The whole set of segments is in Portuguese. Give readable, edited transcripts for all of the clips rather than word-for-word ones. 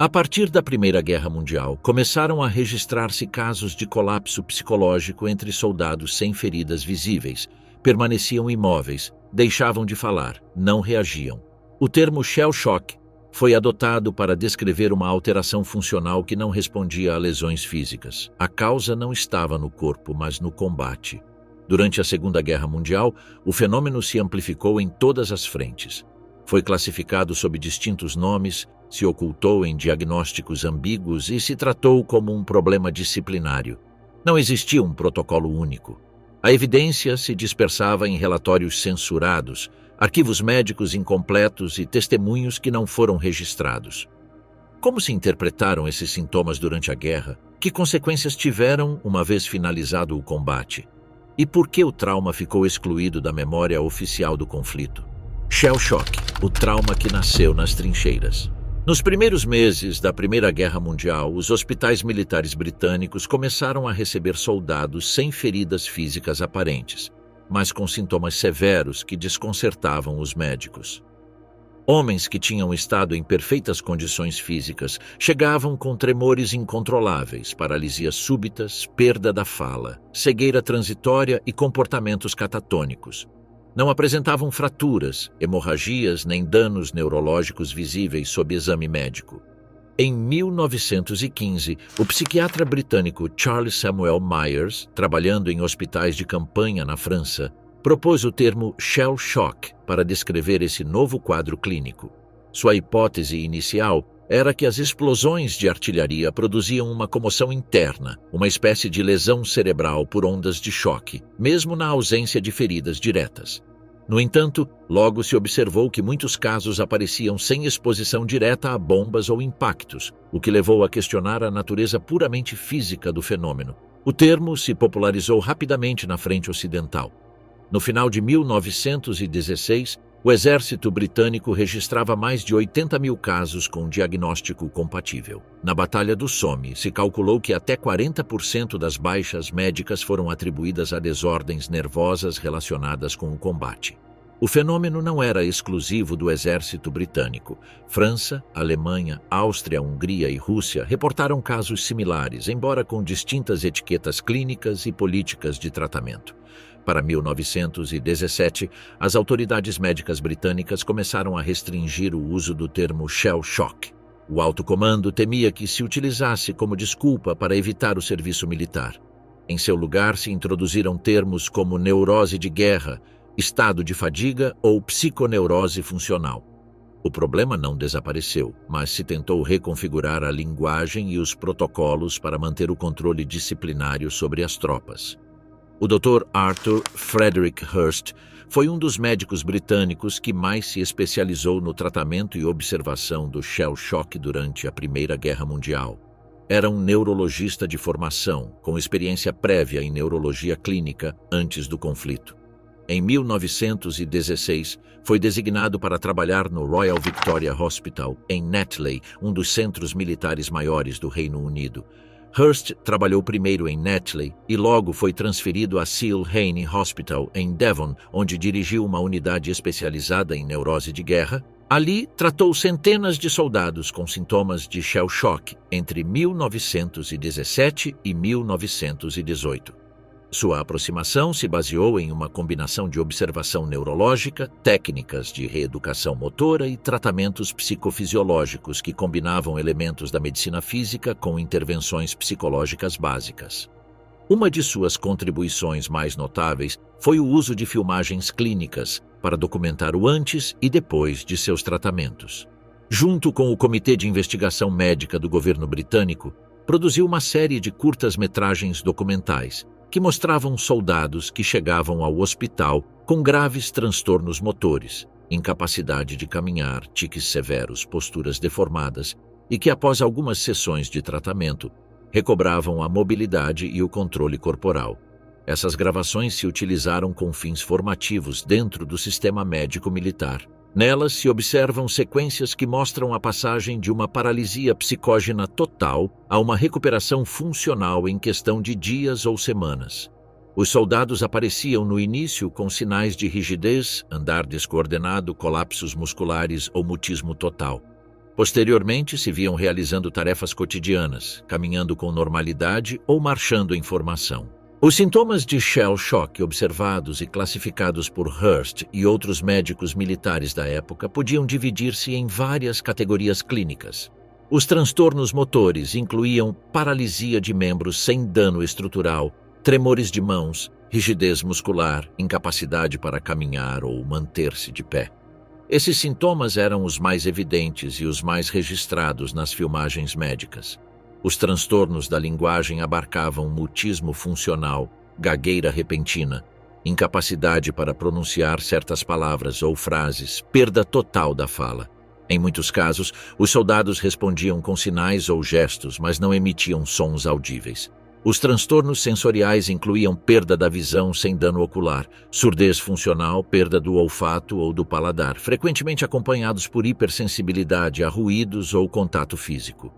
A partir da Primeira Guerra Mundial, começaram a registrar-se casos de colapso psicológico entre soldados sem feridas visíveis, permaneciam imóveis, deixavam de falar, não reagiam. O termo shell shock foi adotado para descrever uma alteração funcional que não respondia a lesões físicas. A causa não estava no corpo, mas no combate. Durante a Segunda Guerra Mundial, o fenômeno se amplificou em todas as frentes. Foi classificado sob distintos nomes, se ocultou em diagnósticos ambíguos e se tratou como um problema disciplinário. Não existia um protocolo único. A evidência se dispersava em relatórios censurados, arquivos médicos incompletos e testemunhos que não foram registrados. Como se interpretaram esses sintomas durante a guerra? Que consequências tiveram uma vez finalizado o combate? E por que o trauma ficou excluído da memória oficial do conflito? Shell shock, o trauma que nasceu nas trincheiras. Nos primeiros meses da Primeira Guerra Mundial, os hospitais militares britânicos começaram a receber soldados sem feridas físicas aparentes, mas com sintomas severos que desconcertavam os médicos. Homens que tinham estado em perfeitas condições físicas chegavam com tremores incontroláveis, paralisias súbitas, perda da fala, cegueira transitória e comportamentos catatônicos. Não apresentavam fraturas, hemorragias nem danos neurológicos visíveis sob exame médico. Em 1915, o psiquiatra britânico Charles Samuel Myers, trabalhando em hospitais de campanha na França, propôs o termo shell shock para descrever esse novo quadro clínico. Sua hipótese inicial era que as explosões de artilharia produziam uma comoção interna, uma espécie de lesão cerebral por ondas de choque, mesmo na ausência de feridas diretas. No entanto, logo se observou que muitos casos apareciam sem exposição direta a bombas ou impactos, o que levou a questionar a natureza puramente física do fenômeno. O termo se popularizou rapidamente na frente ocidental. No final de 1916, o exército britânico registrava mais de 80 mil casos com diagnóstico compatível. Na Batalha do Somme, se calculou que até 40% das baixas médicas foram atribuídas a desordens nervosas relacionadas com o combate. O fenômeno não era exclusivo do exército britânico. França, Alemanha, Áustria, Hungria e Rússia reportaram casos similares, embora com distintas etiquetas clínicas e políticas de tratamento. Para 1917, as autoridades médicas britânicas começaram a restringir o uso do termo shell shock. O alto comando temia que se utilizasse como desculpa para evitar o serviço militar. Em seu lugar, se introduziram termos como neurose de guerra, estado de fadiga ou psiconeurose funcional. O problema não desapareceu, mas se tentou reconfigurar a linguagem e os protocolos para manter o controle disciplinário sobre as tropas. O Dr. Arthur Frederick Hurst foi um dos médicos britânicos que mais se especializou no tratamento e observação do shell shock durante a Primeira Guerra Mundial. Era um neurologista de formação, com experiência prévia em neurologia clínica antes do conflito. Em 1916, foi designado para trabalhar no Royal Victoria Hospital, em Netley, um dos centros militares maiores do Reino Unido. Hurst trabalhou primeiro em Netley e logo foi transferido a Seal Haney Hospital, em Devon, onde dirigiu uma unidade especializada em neurose de guerra. Ali, tratou centenas de soldados com sintomas de shell shock entre 1917 e 1918. Sua aproximação se baseou em uma combinação de observação neurológica, técnicas de reeducação motora e tratamentos psicofisiológicos que combinavam elementos da medicina física com intervenções psicológicas básicas. Uma de suas contribuições mais notáveis foi o uso de filmagens clínicas para documentar o antes e depois de seus tratamentos. Junto com o Comitê de Investigação Médica do governo britânico, produziu uma série de curtas-metragens documentais que mostravam soldados que chegavam ao hospital com graves transtornos motores, incapacidade de caminhar, tiques severos, posturas deformadas e que, após algumas sessões de tratamento, recobravam a mobilidade e o controle corporal. Essas gravações se utilizaram com fins formativos dentro do sistema médico militar. Nelas se observam sequências que mostram a passagem de uma paralisia psicógena total a uma recuperação funcional em questão de dias ou semanas. Os soldados apareciam no início com sinais de rigidez, andar descoordenado, colapsos musculares ou mutismo total. Posteriormente, se viam realizando tarefas cotidianas, caminhando com normalidade ou marchando em formação. Os sintomas de shell shock observados e classificados por Hurst e outros médicos militares da época podiam dividir-se em várias categorias clínicas. Os transtornos motores incluíam paralisia de membros sem dano estrutural, tremores de mãos, rigidez muscular, incapacidade para caminhar ou manter-se de pé. Esses sintomas eram os mais evidentes e os mais registrados nas filmagens médicas. Os transtornos da linguagem abarcavam mutismo funcional, gagueira repentina, incapacidade para pronunciar certas palavras ou frases, perda total da fala. Em muitos casos, os soldados respondiam com sinais ou gestos, mas não emitiam sons audíveis. Os transtornos sensoriais incluíam perda da visão sem dano ocular, surdez funcional, perda do olfato ou do paladar, frequentemente acompanhados por hipersensibilidade a ruídos ou contato físico.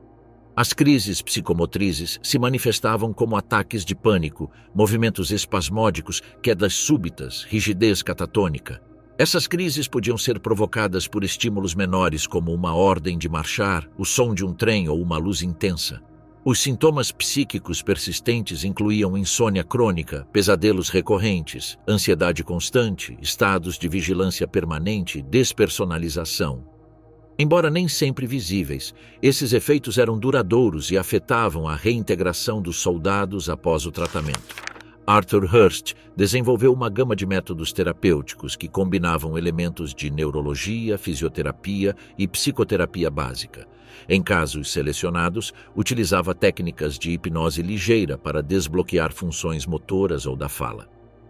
As crises psicomotrizes se manifestavam como ataques de pânico, movimentos espasmódicos, quedas súbitas, rigidez catatônica. Essas crises podiam ser provocadas por estímulos menores, como uma ordem de marchar, o som de um trem ou uma luz intensa. Os sintomas psíquicos persistentes incluíam insônia crônica, pesadelos recorrentes, ansiedade constante, estados de vigilância permanente, despersonalização. Embora nem sempre visíveis, esses efeitos eram duradouros e afetavam a reintegração dos soldados após o tratamento. Arthur Hurst desenvolveu uma gama de métodos terapêuticos que combinavam elementos de neurologia, fisioterapia e psicoterapia básica. Em casos selecionados, utilizava técnicas de hipnose ligeira para desbloquear funções motoras ou da fala.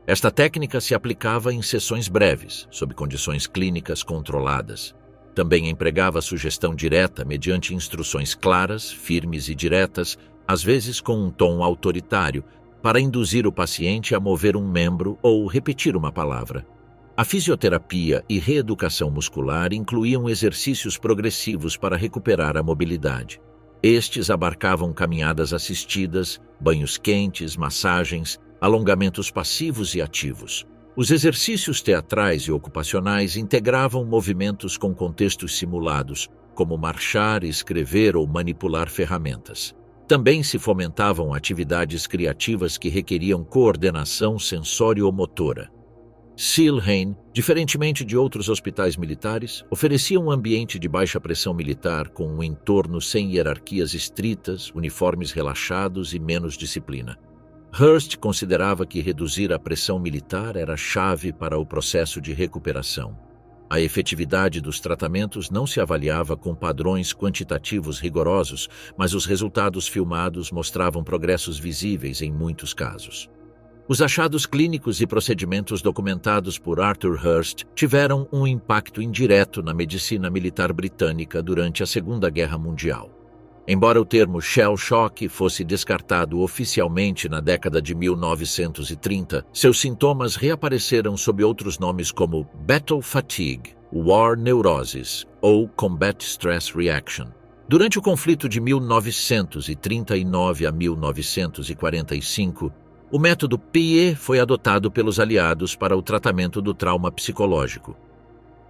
Esta técnica se aplicava em sessões breves, sob condições clínicas controladas. Também empregava sugestão direta mediante instruções claras, firmes e diretas, às vezes com um tom autoritário, para induzir o paciente a mover um membro ou repetir uma palavra. A fisioterapia e reeducação muscular incluíam exercícios progressivos para recuperar a mobilidade. Estes abarcavam caminhadas assistidas, banhos quentes, massagens, alongamentos passivos e ativos. Os exercícios teatrais e ocupacionais integravam movimentos com contextos simulados, como marchar, escrever ou manipular ferramentas. Também se fomentavam atividades criativas que requeriam coordenação sensório-motora. Seelheim, diferentemente de outros hospitais militares, oferecia um ambiente de baixa pressão militar com um entorno sem hierarquias estritas, uniformes relaxados e menos disciplina. Hurst considerava que reduzir a pressão militar era a chave para o processo de recuperação. A efetividade dos tratamentos não se avaliava com padrões quantitativos rigorosos, mas os resultados filmados mostravam progressos visíveis em muitos casos. Os achados clínicos e procedimentos documentados por Arthur Hurst tiveram um impacto indireto na medicina militar britânica durante a Segunda Guerra Mundial. Embora o termo shell shock fosse descartado oficialmente na década de 1930, seus sintomas reapareceram sob outros nomes como battle fatigue, war neurosis ou combat stress reaction. Durante o conflito de 1939 a 1945, o método PIE foi adotado pelos aliados para o tratamento do trauma psicológico.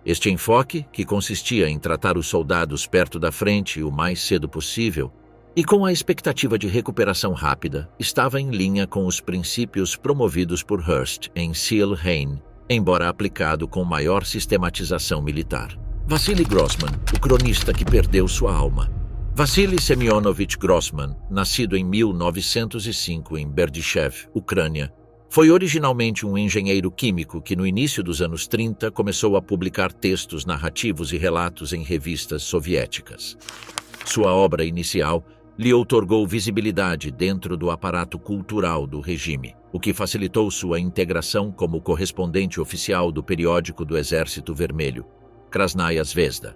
Este enfoque, que consistia em tratar os soldados perto da frente o mais cedo possível, e com a expectativa de recuperação rápida, estava em linha com os princípios promovidos por Hurst em Seelheim, embora aplicado com maior sistematização militar. Vassili Grossman, o cronista que perdeu sua alma. Vassili Semyonovich Grossman, nascido em 1905 em Berdyshev, Ucrânia, foi originalmente um engenheiro químico que, no início dos anos 30, começou a publicar textos narrativos e relatos em revistas soviéticas. Sua obra inicial lhe outorgou visibilidade dentro do aparato cultural do regime, o que facilitou sua integração como correspondente oficial do periódico do Exército Vermelho, Krasnaya Zvezda,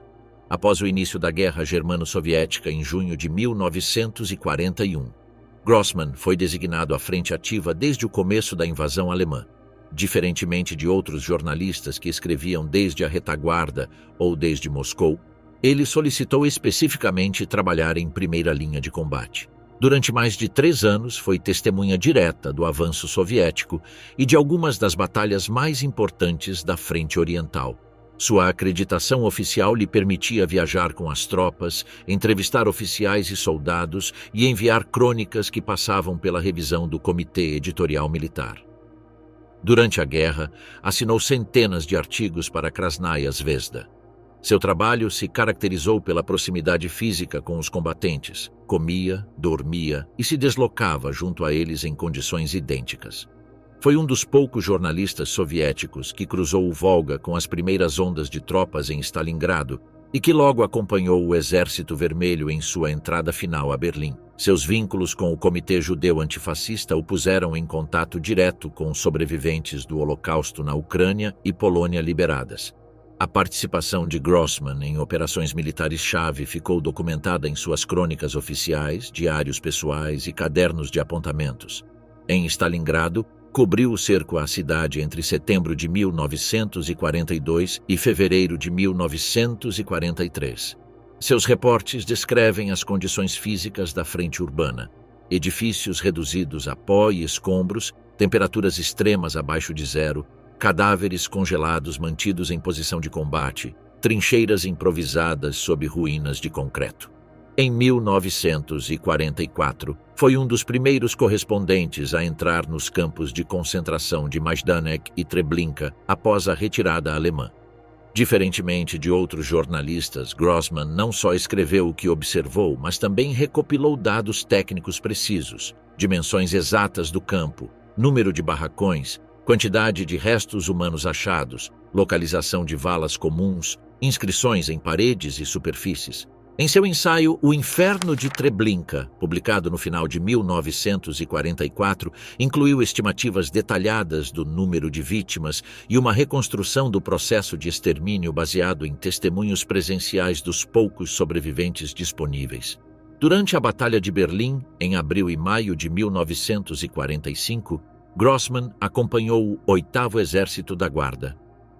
após o início da Guerra Germano-Soviética em junho de 1941. Grossman foi designado à frente ativa desde o começo da invasão alemã. Diferentemente de outros jornalistas que escreviam desde a retaguarda ou desde Moscou, ele solicitou especificamente trabalhar em primeira linha de combate. Durante mais de 3 anos, foi testemunha direta do avanço soviético e de algumas das batalhas mais importantes da Frente Oriental. Sua acreditação oficial lhe permitia viajar com as tropas, entrevistar oficiais e soldados e enviar crônicas que passavam pela revisão do Comitê Editorial Militar. Durante a guerra, assinou centenas de artigos para Krasnaya Zvezda. Seu trabalho se caracterizou pela proximidade física com os combatentes, comia, dormia e se deslocava junto a eles em condições idênticas. Foi um dos poucos jornalistas soviéticos que cruzou o Volga com as primeiras ondas de tropas em Stalingrado e que logo acompanhou o Exército Vermelho em sua entrada final a Berlim. Seus vínculos com o Comitê Judeu Antifascista o puseram em contato direto com sobreviventes do Holocausto na Ucrânia e Polônia liberadas. A participação de Grossman em operações militares-chave ficou documentada em suas crônicas oficiais, diários pessoais e cadernos de apontamentos. Em Stalingrado, cobriu o cerco à cidade entre setembro de 1942 e fevereiro de 1943. Seus reportes descrevem as condições físicas da frente urbana: edifícios reduzidos a pó e escombros, temperaturas extremas abaixo de zero, cadáveres congelados mantidos em posição de combate, trincheiras improvisadas sob ruínas de concreto. Em 1944, foi um dos primeiros correspondentes a entrar nos campos de concentração de Majdanek e Treblinka após a retirada alemã. Diferentemente de outros jornalistas, Grossman não só escreveu o que observou, mas também recopilou dados técnicos precisos, dimensões exatas do campo, número de barracões, quantidade de restos humanos achados, localização de valas comuns, inscrições em paredes e superfícies. Em seu ensaio O Inferno de Treblinka, publicado no final de 1944, incluiu estimativas detalhadas do número de vítimas e uma reconstrução do processo de extermínio baseado em testemunhos presenciais dos poucos sobreviventes disponíveis. Durante a Batalha de Berlim, em abril e maio de 1945, Grossman acompanhou o 8º Exército da Guarda.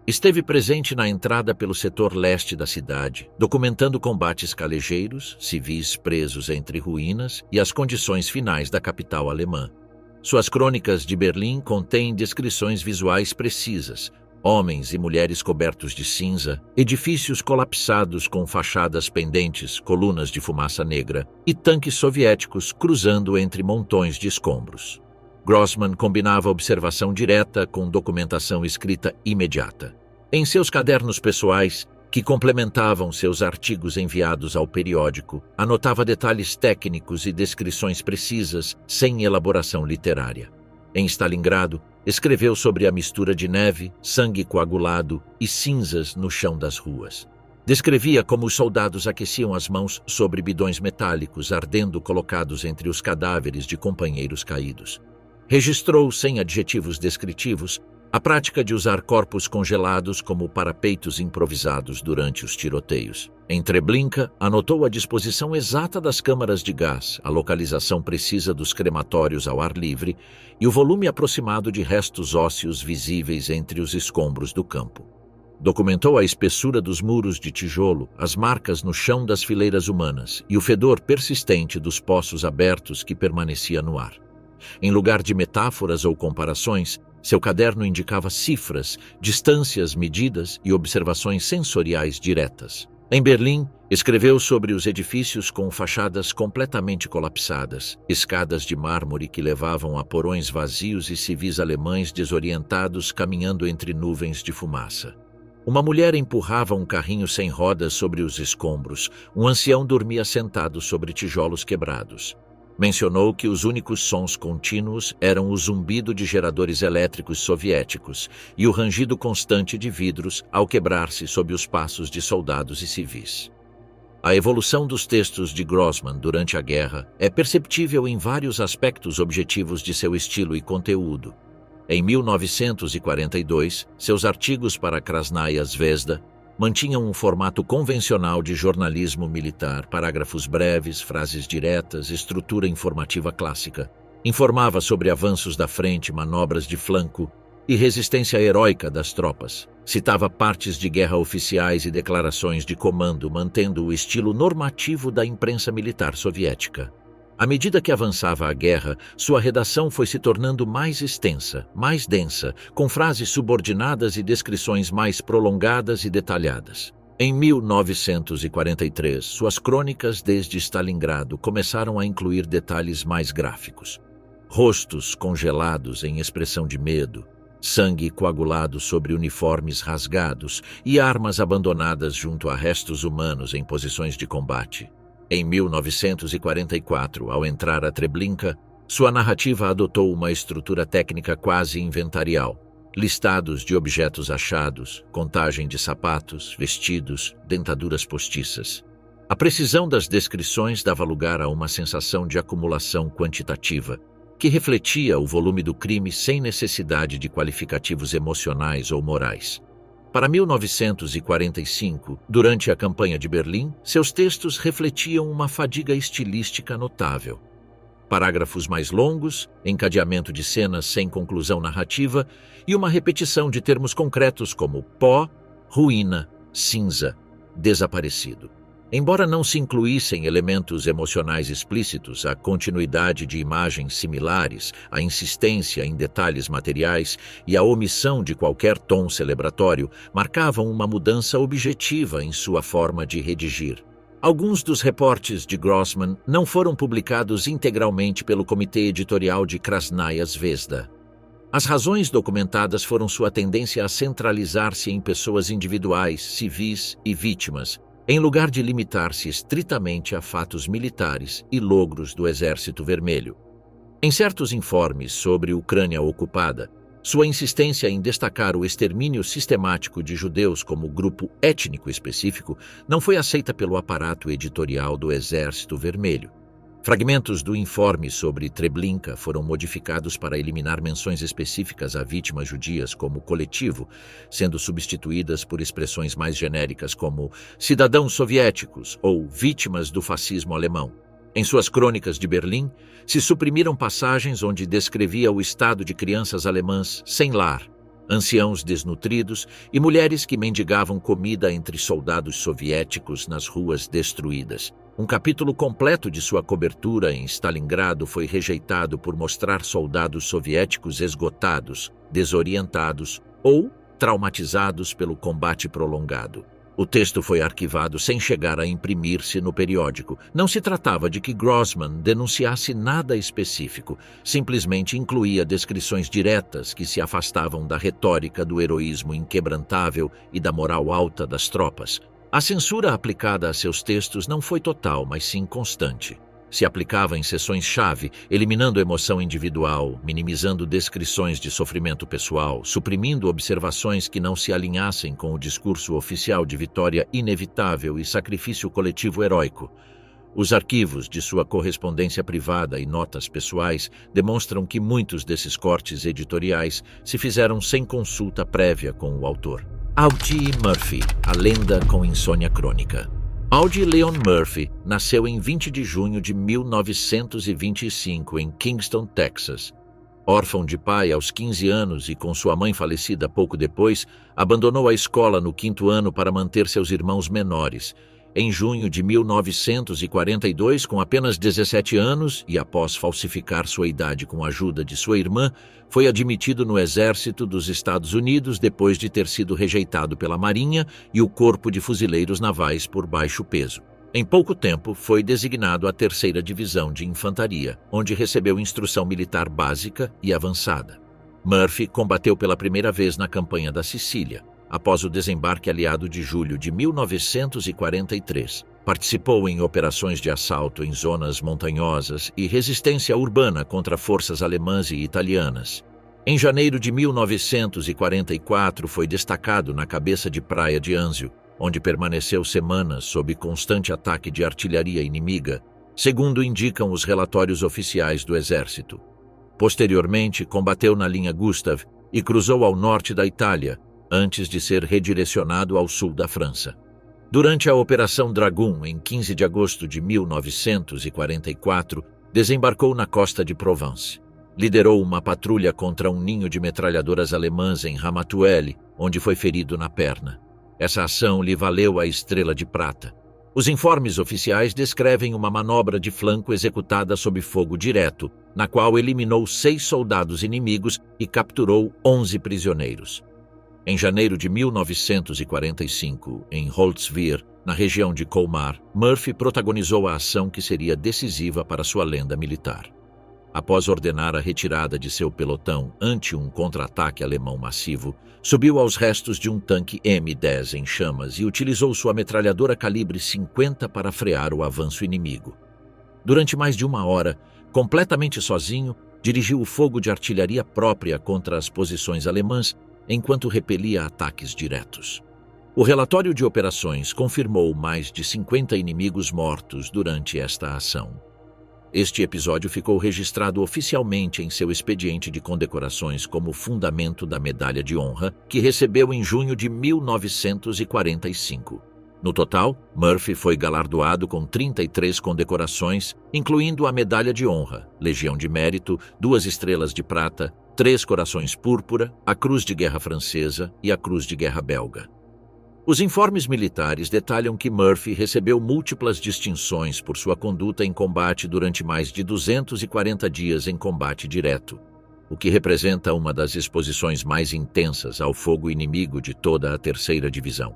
Esteve presente na entrada pelo setor leste da cidade, documentando combates calejeiros, civis presos entre ruínas e as condições finais da capital alemã. Suas crônicas de Berlim contêm descrições visuais precisas: homens e mulheres cobertos de cinza, edifícios colapsados com fachadas pendentes, colunas de fumaça negra e tanques soviéticos cruzando entre montões de escombros. Grossman combinava observação direta com documentação escrita imediata. Em seus cadernos pessoais, que complementavam seus artigos enviados ao periódico, anotava detalhes técnicos e descrições precisas, sem elaboração literária. Em Stalingrado, escreveu sobre a mistura de neve, sangue coagulado e cinzas no chão das ruas. Descrevia como os soldados aqueciam as mãos sobre bidões metálicos ardendo colocados entre os cadáveres de companheiros caídos. Registrou, sem adjetivos descritivos, a prática de usar corpos congelados como parapeitos improvisados durante os tiroteios. Em Treblinka, anotou a disposição exata das câmaras de gás, a localização precisa dos crematórios ao ar livre e o volume aproximado de restos ósseos visíveis entre os escombros do campo. Documentou a espessura dos muros de tijolo, as marcas no chão das fileiras humanas e o fedor persistente dos poços abertos que permanecia no ar. Em lugar de metáforas ou comparações, seu caderno indicava cifras, distâncias medidas e observações sensoriais diretas. Em Berlim, escreveu sobre os edifícios com fachadas completamente colapsadas, escadas de mármore que levavam a porões vazios e civis alemães desorientados caminhando entre nuvens de fumaça. Uma mulher empurrava um carrinho sem rodas sobre os escombros, um ancião dormia sentado sobre tijolos quebrados. Mencionou que os únicos sons contínuos eram o zumbido de geradores elétricos soviéticos e o rangido constante de vidros ao quebrar-se sob os passos de soldados e civis. A evolução dos textos de Grossman durante a guerra é perceptível em vários aspectos objetivos de seu estilo e conteúdo. Em 1942, seus artigos para Krasnaya Zvezda mantinham um formato convencional de jornalismo militar, parágrafos breves, frases diretas, estrutura informativa clássica. Informava sobre avanços da frente, manobras de flanco e resistência heróica das tropas. Citava partes de guerra oficiais e declarações de comando, mantendo o estilo normativo da imprensa militar soviética. À medida que avançava a guerra, sua redação foi se tornando mais extensa, mais densa, com frases subordinadas e descrições mais prolongadas e detalhadas. Em 1943, suas crônicas desde Stalingrado começaram a incluir detalhes mais gráficos. Rostos congelados em expressão de medo, sangue coagulado sobre uniformes rasgados e armas abandonadas junto a restos humanos em posições de combate. Em 1944, ao entrar a Treblinka, sua narrativa adotou uma estrutura técnica quase inventarial. Listados de objetos achados, contagem de sapatos, vestidos, dentaduras postiças. A precisão das descrições dava lugar a uma sensação de acumulação quantitativa, que refletia o volume do crime sem necessidade de qualificativos emocionais ou morais. Para 1945, durante a campanha de Berlim, seus textos refletiam uma fadiga estilística notável. Parágrafos mais longos, encadeamento de cenas sem conclusão narrativa e uma repetição de termos concretos como pó, ruína, cinza, desaparecido. Embora não se incluíssem elementos emocionais explícitos, a continuidade de imagens similares, a insistência em detalhes materiais e a omissão de qualquer tom celebratório marcavam uma mudança objetiva em sua forma de redigir. Alguns dos reportes de Grossman não foram publicados integralmente pelo comitê editorial de Krasnaya Zvezda. As razões documentadas foram sua tendência a centralizar-se em pessoas individuais, civis e vítimas, em lugar de limitar-se estritamente a fatos militares e logros do Exército Vermelho. Em certos informes sobre Ucrânia ocupada, sua insistência em destacar o extermínio sistemático de judeus como grupo étnico específico não foi aceita pelo aparato editorial do Exército Vermelho. Fragmentos do informe sobre Treblinka foram modificados para eliminar menções específicas a vítimas judias como coletivo, sendo substituídas por expressões mais genéricas como cidadãos soviéticos ou vítimas do fascismo alemão. Em suas crônicas de Berlim, se suprimiram passagens onde descrevia o estado de crianças alemãs sem lar, anciãos desnutridos e mulheres que mendigavam comida entre soldados soviéticos nas ruas destruídas. Um capítulo completo de sua cobertura em Stalingrado foi rejeitado por mostrar soldados soviéticos esgotados, desorientados ou traumatizados pelo combate prolongado. O texto foi arquivado sem chegar a imprimir-se no periódico. Não se tratava de que Grossman denunciasse nada específico, simplesmente incluía descrições diretas que se afastavam da retórica do heroísmo inquebrantável e da moral alta das tropas. A censura aplicada a seus textos não foi total, mas sim constante. Se aplicava em sessões-chave, eliminando emoção individual, minimizando descrições de sofrimento pessoal, suprimindo observações que não se alinhassem com o discurso oficial de vitória inevitável e sacrifício coletivo heróico. Os arquivos de sua correspondência privada e notas pessoais demonstram que muitos desses cortes editoriais se fizeram sem consulta prévia com o autor. Audie Murphy, a lenda com insônia crônica. Audie Leon Murphy nasceu em 20 de junho de 1925 em Kingston, Texas. Órfão de pai aos 15 anos e com sua mãe falecida pouco depois, abandonou a escola no 5º ano para manter seus irmãos menores. Em junho de 1942, com apenas 17 anos e após falsificar sua idade com a ajuda de sua irmã, foi admitido no Exército dos Estados Unidos depois de ter sido rejeitado pela Marinha e o Corpo de Fuzileiros Navais por baixo peso. Em pouco tempo, foi designado à 3ª Divisão de Infantaria, onde recebeu instrução militar básica e avançada. Murphy combateu pela primeira vez na campanha da Sicília, após o desembarque aliado de julho de 1943. Participou em operações de assalto em zonas montanhosas e resistência urbana contra forças alemãs e italianas. Em janeiro de 1944, foi destacado na cabeça de praia de Anzio, onde permaneceu semanas sob constante ataque de artilharia inimiga, segundo indicam os relatórios oficiais do Exército. Posteriormente, combateu na linha Gustav e cruzou ao norte da Itália, antes de ser redirecionado ao sul da França. Durante a Operação Dragoon, em 15 de agosto de 1944, desembarcou na costa de Provence. Liderou uma patrulha contra um ninho de metralhadoras alemãs em Ramatuelle, onde foi ferido na perna. Essa ação lhe valeu a Estrela de Prata. Os informes oficiais descrevem uma manobra de flanco executada sob fogo direto, na qual eliminou 6 soldados inimigos e capturou 11 prisioneiros. Em janeiro de 1945, em Holtzwihr, na região de Colmar, Murphy protagonizou a ação que seria decisiva para sua lenda militar. Após ordenar a retirada de seu pelotão ante um contra-ataque alemão massivo, subiu aos restos de um tanque M-10 em chamas e utilizou sua metralhadora calibre 50 para frear o avanço inimigo. Durante mais de 1 hora, completamente sozinho, dirigiu o fogo de artilharia própria contra as posições alemãs enquanto repelia ataques diretos. O relatório de operações confirmou mais de 50 inimigos mortos durante esta ação. Este episódio ficou registrado oficialmente em seu expediente de condecorações como fundamento da Medalha de Honra, que recebeu em junho de 1945. No total, Murphy foi galardoado com 33 condecorações, incluindo a Medalha de Honra, Legião de Mérito, 2 Estrelas de Prata, 3 Corações Púrpura, a Cruz de Guerra Francesa e a Cruz de Guerra Belga. Os informes militares detalham que Murphy recebeu múltiplas distinções por sua conduta em combate durante mais de 240 dias em combate direto, o que representa uma das exposições mais intensas ao fogo inimigo de toda a 3ª Divisão.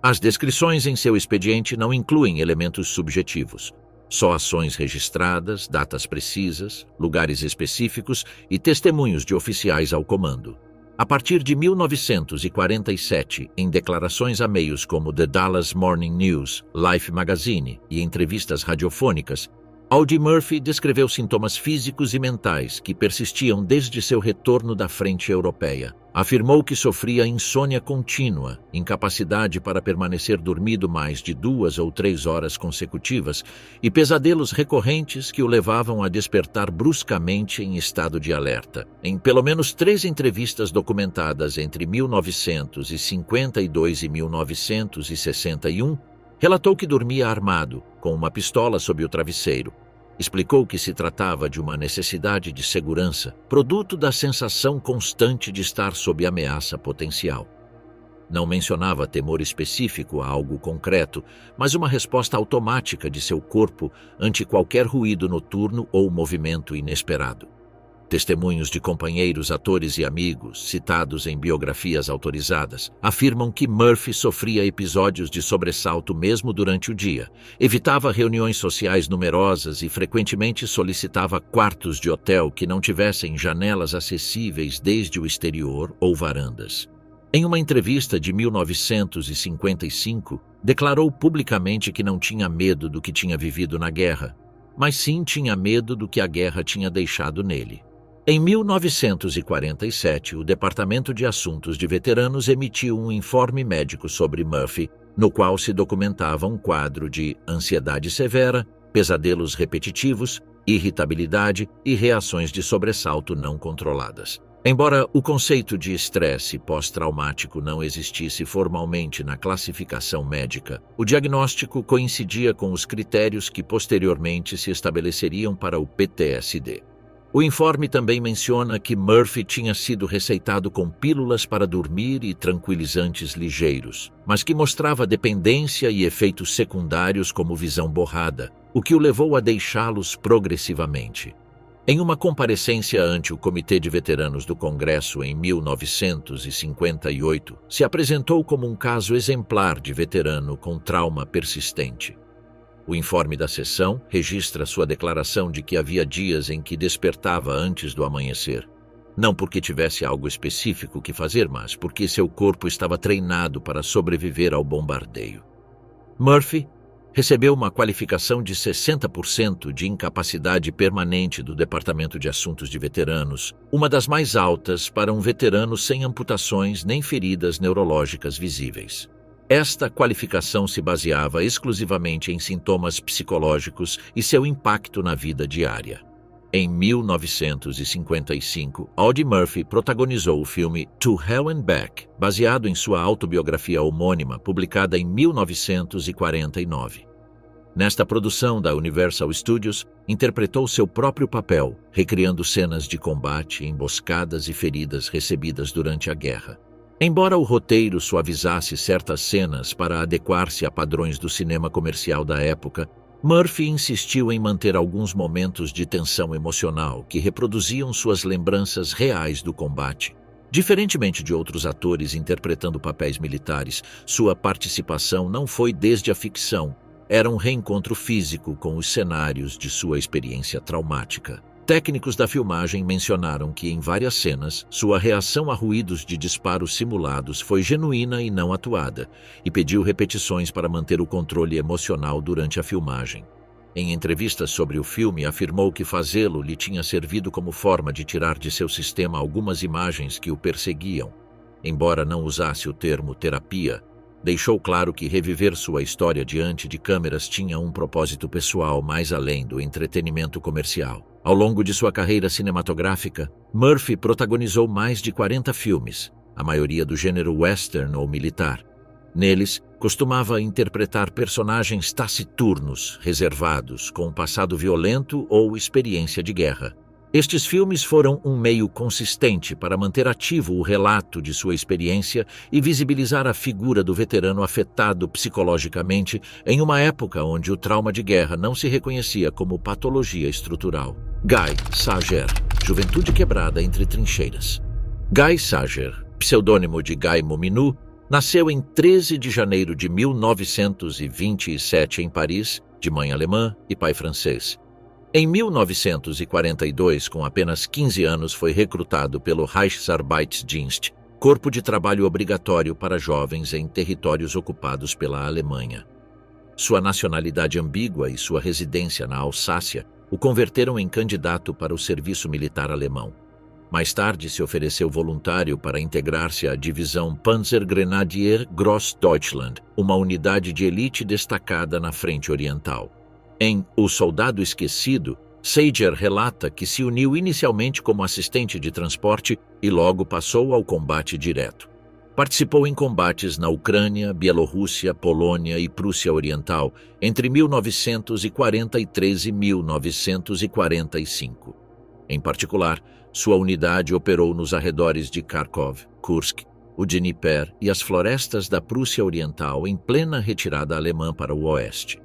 As descrições em seu expediente não incluem elementos subjetivos, só ações registradas, datas precisas, lugares específicos e testemunhos de oficiais ao comando. A partir de 1947, em declarações a meios como The Dallas Morning News, Life Magazine e entrevistas radiofônicas, Audie Murphy descreveu sintomas físicos e mentais que persistiam desde seu retorno da frente europeia. Afirmou que sofria insônia contínua, incapacidade para permanecer dormido mais de 2 ou 3 horas consecutivas e pesadelos recorrentes que o levavam a despertar bruscamente em estado de alerta. Em pelo menos 3 entrevistas documentadas entre 1952 e 1961, relatou que dormia armado, com uma pistola sob o travesseiro. Explicou que se tratava de uma necessidade de segurança, produto da sensação constante de estar sob ameaça potencial. Não mencionava temor específico a algo concreto, mas uma resposta automática de seu corpo ante qualquer ruído noturno ou movimento inesperado. Testemunhos de companheiros, atores e amigos, citados em biografias autorizadas, afirmam que Murphy sofria episódios de sobressalto mesmo durante o dia, evitava reuniões sociais numerosas e frequentemente solicitava quartos de hotel que não tivessem janelas acessíveis desde o exterior ou varandas. Em uma entrevista de 1955, declarou publicamente que não tinha medo do que tinha vivido na guerra, mas sim tinha medo do que a guerra tinha deixado nele. Em 1947, o Departamento de Assuntos de Veteranos emitiu um informe médico sobre Murphy, no qual se documentava um quadro de ansiedade severa, pesadelos repetitivos, irritabilidade e reações de sobressalto não controladas. Embora o conceito de estresse pós-traumático não existisse formalmente na classificação médica, o diagnóstico coincidia com os critérios que posteriormente se estabeleceriam para o PTSD. O informe também menciona que Murphy tinha sido receitado com pílulas para dormir e tranquilizantes ligeiros, mas que mostrava dependência e efeitos secundários como visão borrada, o que o levou a deixá-los progressivamente. Em uma comparecência ante o Comitê de Veteranos do Congresso em 1958, se apresentou como um caso exemplar de veterano com trauma persistente. O informe da sessão registra sua declaração de que havia dias em que despertava antes do amanhecer. Não porque tivesse algo específico que fazer, mas porque seu corpo estava treinado para sobreviver ao bombardeio. Murphy recebeu uma qualificação de 60% de incapacidade permanente do Departamento de Assuntos de Veteranos, uma das mais altas para um veterano sem amputações nem feridas neurológicas visíveis. Esta qualificação se baseava exclusivamente em sintomas psicológicos e seu impacto na vida diária. Em 1955, Audie Murphy protagonizou o filme To Hell and Back, baseado em sua autobiografia homônima, publicada em 1949. Nesta produção da Universal Studios, interpretou seu próprio papel, recriando cenas de combate, emboscadas e feridas recebidas durante a guerra. Embora o roteiro suavizasse certas cenas para adequar-se a padrões do cinema comercial da época, Murphy insistiu em manter alguns momentos de tensão emocional que reproduziam suas lembranças reais do combate. Diferentemente de outros atores interpretando papéis militares, sua participação não foi desde a ficção, era um reencontro físico com os cenários de sua experiência traumática. Técnicos da filmagem mencionaram que, em várias cenas, sua reação a ruídos de disparos simulados foi genuína e não atuada, e pediu repetições para manter o controle emocional durante a filmagem. Em entrevistas sobre o filme, afirmou que fazê-lo lhe tinha servido como forma de tirar de seu sistema algumas imagens que o perseguiam. Embora não usasse o termo terapia, deixou claro que reviver sua história diante de câmeras tinha um propósito pessoal mais além do entretenimento comercial. Ao longo de sua carreira cinematográfica, Murphy protagonizou mais de 40 filmes, a maioria do gênero western ou militar. Neles, costumava interpretar personagens taciturnos, reservados, com um passado violento ou experiência de guerra. Estes filmes foram um meio consistente para manter ativo o relato de sua experiência e visibilizar a figura do veterano afetado psicologicamente em uma época onde o trauma de guerra não se reconhecia como patologia estrutural. Guy Sager, Juventude Quebrada entre Trincheiras. Guy Sager, pseudônimo de Guy Mominou, nasceu em 13 de janeiro de 1927 em Paris, de mãe alemã e pai francês. Em 1942, com apenas 15 anos, foi recrutado pelo Reichsarbeitsdienst, corpo de trabalho obrigatório para jovens em territórios ocupados pela Alemanha. Sua nacionalidade ambígua e sua residência na Alsácia o converteram em candidato para o serviço militar alemão. Mais tarde, se ofereceu voluntário para integrar-se à divisão Panzergrenadier Grossdeutschland, uma unidade de elite destacada na Frente Oriental. Em O Soldado Esquecido, Sager relata que se uniu inicialmente como assistente de transporte e logo passou ao combate direto. Participou em combates na Ucrânia, Bielorrússia, Polônia e Prússia Oriental entre 1943 e 1945. Em particular, sua unidade operou nos arredores de Kharkov, Kursk, o Dnieper e as florestas da Prússia Oriental em plena retirada alemã para o oeste.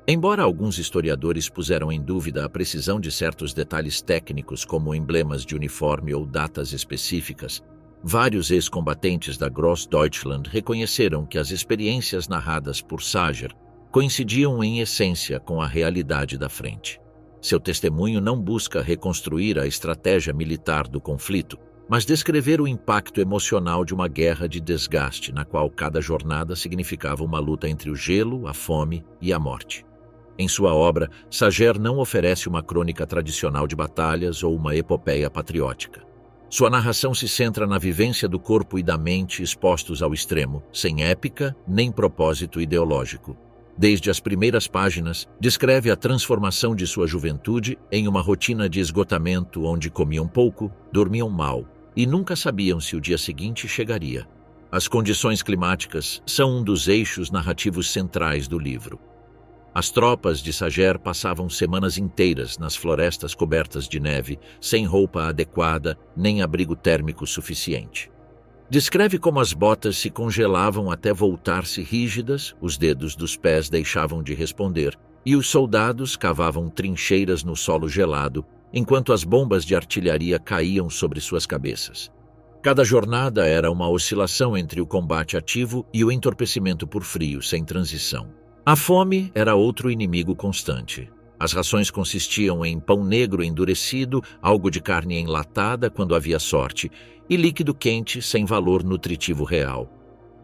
Embora alguns historiadores puseram em dúvida a precisão de certos detalhes técnicos como emblemas de uniforme ou datas específicas, vários ex-combatentes da Grossdeutschland reconheceram que as experiências narradas por Sager coincidiam em essência com a realidade da frente. Seu testemunho não busca reconstruir a estratégia militar do conflito, mas descrever o impacto emocional de uma guerra de desgaste na qual cada jornada significava uma luta entre o gelo, a fome e a morte. Em sua obra, Sager não oferece uma crônica tradicional de batalhas ou uma epopeia patriótica. Sua narração se centra na vivência do corpo e da mente expostos ao extremo, sem épica nem propósito ideológico. Desde as primeiras páginas, descreve a transformação de sua juventude em uma rotina de esgotamento onde comiam pouco, dormiam mal e nunca sabiam se o dia seguinte chegaria. As condições climáticas são um dos eixos narrativos centrais do livro. As tropas de Sager passavam semanas inteiras nas florestas cobertas de neve, sem roupa adequada nem abrigo térmico suficiente. Descreve como as botas se congelavam até voltar-se rígidas, os dedos dos pés deixavam de responder, e os soldados cavavam trincheiras no solo gelado, enquanto as bombas de artilharia caíam sobre suas cabeças. Cada jornada era uma oscilação entre o combate ativo e o entorpecimento por frio, sem transição. A fome era outro inimigo constante. As rações consistiam em pão negro endurecido, algo de carne enlatada quando havia sorte, e líquido quente sem valor nutritivo real.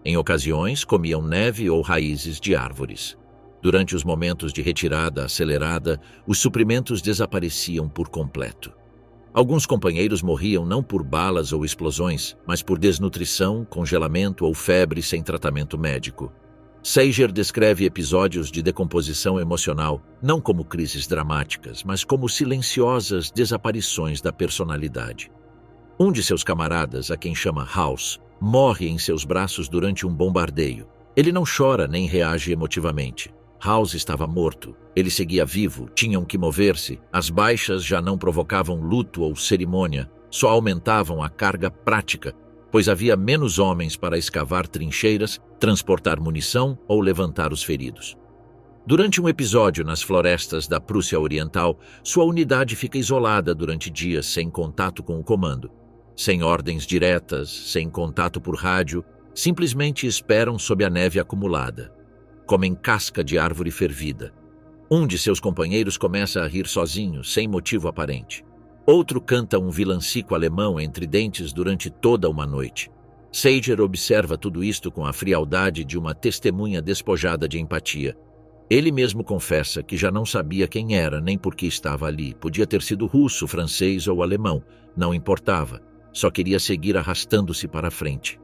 Em ocasiões, comiam neve ou raízes de árvores. Durante os momentos de retirada acelerada, os suprimentos desapareciam por completo. Alguns companheiros morriam não por balas ou explosões, mas por desnutrição, congelamento ou febre sem tratamento médico. Sager descreve episódios de decomposição emocional não como crises dramáticas, mas como silenciosas desaparições da personalidade. Um de seus camaradas, a quem chama House, morre em seus braços durante um bombardeio. Ele não chora nem reage emotivamente. House estava morto. Ele seguia vivo, tinham que mover-se. As baixas já não provocavam luto ou cerimônia, só aumentavam a carga prática, pois havia menos homens para escavar trincheiras, transportar munição ou levantar os feridos. Durante um episódio nas florestas da Prússia Oriental, sua unidade fica isolada durante dias sem contato com o comando. Sem ordens diretas, sem contato por rádio, simplesmente esperam sob a neve acumulada. Comem casca de árvore fervida. Um de seus companheiros começa a rir sozinho, sem motivo aparente. Outro canta um vilancico alemão entre dentes durante toda uma noite. Sager observa tudo isto com a frialdade de uma testemunha despojada de empatia. Ele mesmo confessa que já não sabia quem era nem por que estava ali. Podia ter sido russo, francês ou alemão. Não importava. Só queria seguir arrastando-se para a frente.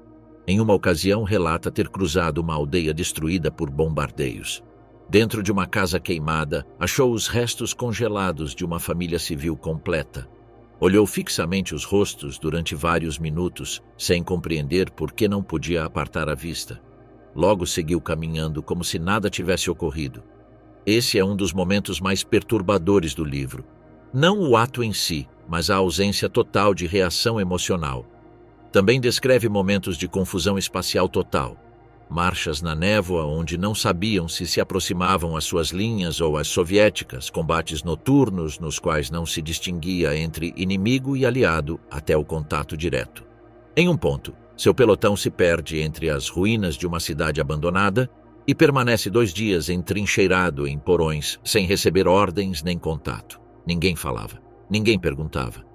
Em uma ocasião, relata ter cruzado uma aldeia destruída por bombardeios. Dentro de uma casa queimada, achou os restos congelados de uma família civil completa. Olhou fixamente os rostos durante vários minutos, sem compreender por que não podia apartar a vista. Logo seguiu caminhando como se nada tivesse ocorrido. Esse é um dos momentos mais perturbadores do livro. Não o ato em si, mas a ausência total de reação emocional. Também descreve momentos de confusão espacial total. Marchas na névoa onde não sabiam se aproximavam às suas linhas ou às soviéticas, combates noturnos nos quais não se distinguia entre inimigo e aliado até o contato direto. Em um ponto, seu pelotão se perde entre as ruínas de uma cidade abandonada e permanece 2 dias entrincheirado em porões, sem receber ordens nem contato. Ninguém falava, ninguém perguntava.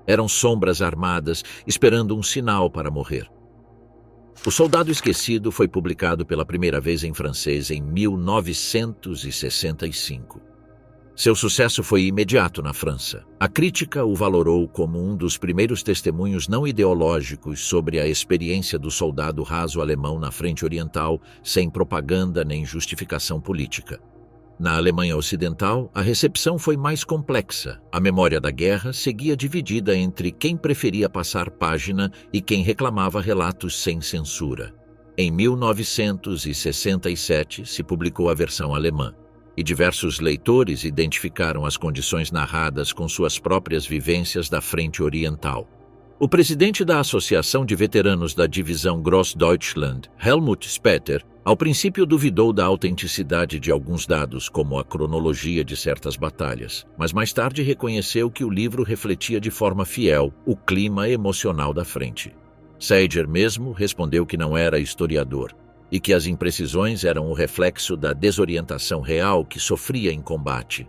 Eram sombras armadas, esperando um sinal para morrer. O Soldado Esquecido foi publicado pela primeira vez em francês em 1965. Seu sucesso foi imediato na França. A crítica o valorou como um dos primeiros testemunhos não ideológicos sobre a experiência do soldado raso alemão na frente oriental, sem propaganda nem justificação política. Na Alemanha Ocidental, a recepção foi mais complexa. A memória da guerra seguia dividida entre quem preferia passar página e quem reclamava relatos sem censura. Em 1967, se publicou a versão alemã, e diversos leitores identificaram as condições narradas com suas próprias vivências da frente oriental. O presidente da Associação de Veteranos da Divisão Grossdeutschland, Helmut Speter, ao princípio duvidou da autenticidade de alguns dados, como a cronologia de certas batalhas, mas mais tarde reconheceu que o livro refletia de forma fiel o clima emocional da frente. Sager mesmo respondeu que não era historiador e que as imprecisões eram o reflexo da desorientação real que sofria em combate.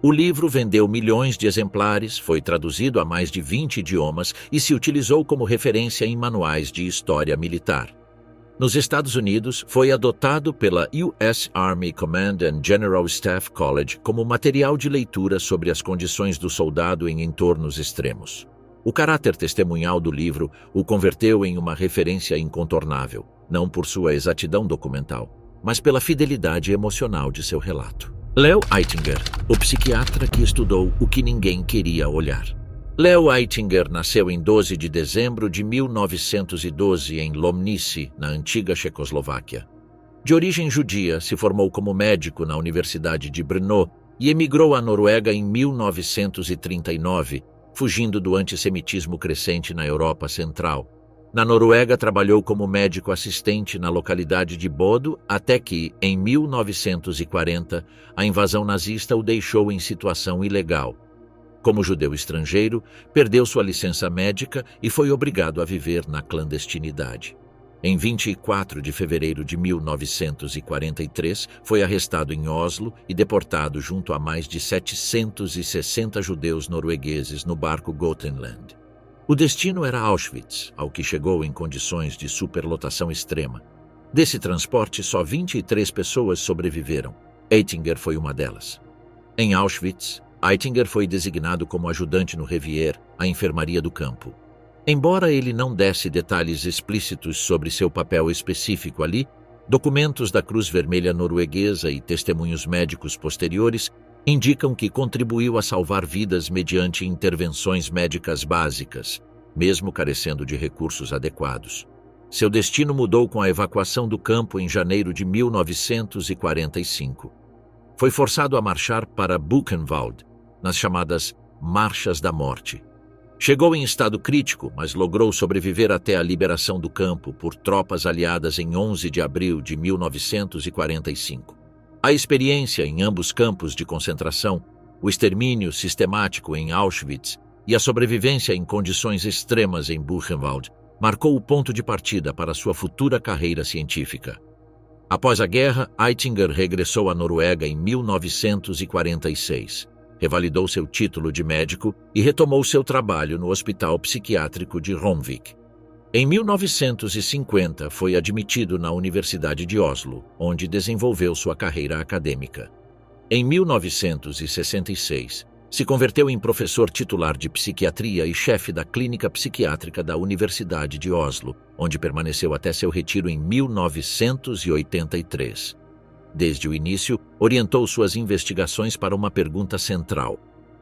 O livro vendeu milhões de exemplares, foi traduzido a mais de 20 idiomas e se utilizou como referência em manuais de história militar. Nos Estados Unidos, foi adotado pela US Army Command and General Staff College como material de leitura sobre as condições do soldado em entornos extremos. O caráter testemunhal do livro o converteu em uma referência incontornável, não por sua exatidão documental, mas pela fidelidade emocional de seu relato. Leo Aitinger, o psiquiatra que estudou o que ninguém queria olhar. Leo Aitinger nasceu em 12 de dezembro de 1912 em Lomnice, na antiga Checoslováquia. De origem judia, se formou como médico na Universidade de Brno e emigrou à Noruega em 1939, fugindo do antissemitismo crescente na Europa Central. Na Noruega, trabalhou como médico assistente na localidade de Bodo até que, em 1940, a invasão nazista o deixou em situação ilegal. Como judeu estrangeiro, perdeu sua licença médica e foi obrigado a viver na clandestinidade. Em 24 de fevereiro de 1943, foi arrestado em Oslo e deportado junto a mais de 760 judeus noruegueses no barco Gotenland. O destino era Auschwitz, ao que chegou em condições de superlotação extrema. Desse transporte, só 23 pessoas sobreviveram. Aitinger foi uma delas. Em Auschwitz, Aitinger foi designado como ajudante no Revier, a enfermaria do campo. Embora ele não desse detalhes explícitos sobre seu papel específico ali, documentos da Cruz Vermelha norueguesa e testemunhos médicos posteriores indicam que contribuiu a salvar vidas mediante intervenções médicas básicas, mesmo carecendo de recursos adequados. Seu destino mudou com a evacuação do campo em janeiro de 1945. Foi forçado a marchar para Buchenwald, nas chamadas Marchas da Morte. Chegou em estado crítico, mas logrou sobreviver até a liberação do campo por tropas aliadas em 11 de abril de 1945. A experiência em ambos campos de concentração, o extermínio sistemático em Auschwitz e a sobrevivência em condições extremas em Buchenwald marcou o ponto de partida para sua futura carreira científica. Após a guerra, Aitinger regressou à Noruega em 1946. Revalidou seu título de médico e retomou seu trabalho no Hospital Psiquiátrico de Ronvik. Em 1950, foi admitido na Universidade de Oslo, onde desenvolveu sua carreira acadêmica. Em 1966, se converteu em professor titular de psiquiatria e chefe da clínica psiquiátrica da Universidade de Oslo, onde permaneceu até seu retiro em 1983. Desde o início, orientou suas investigações para uma pergunta central: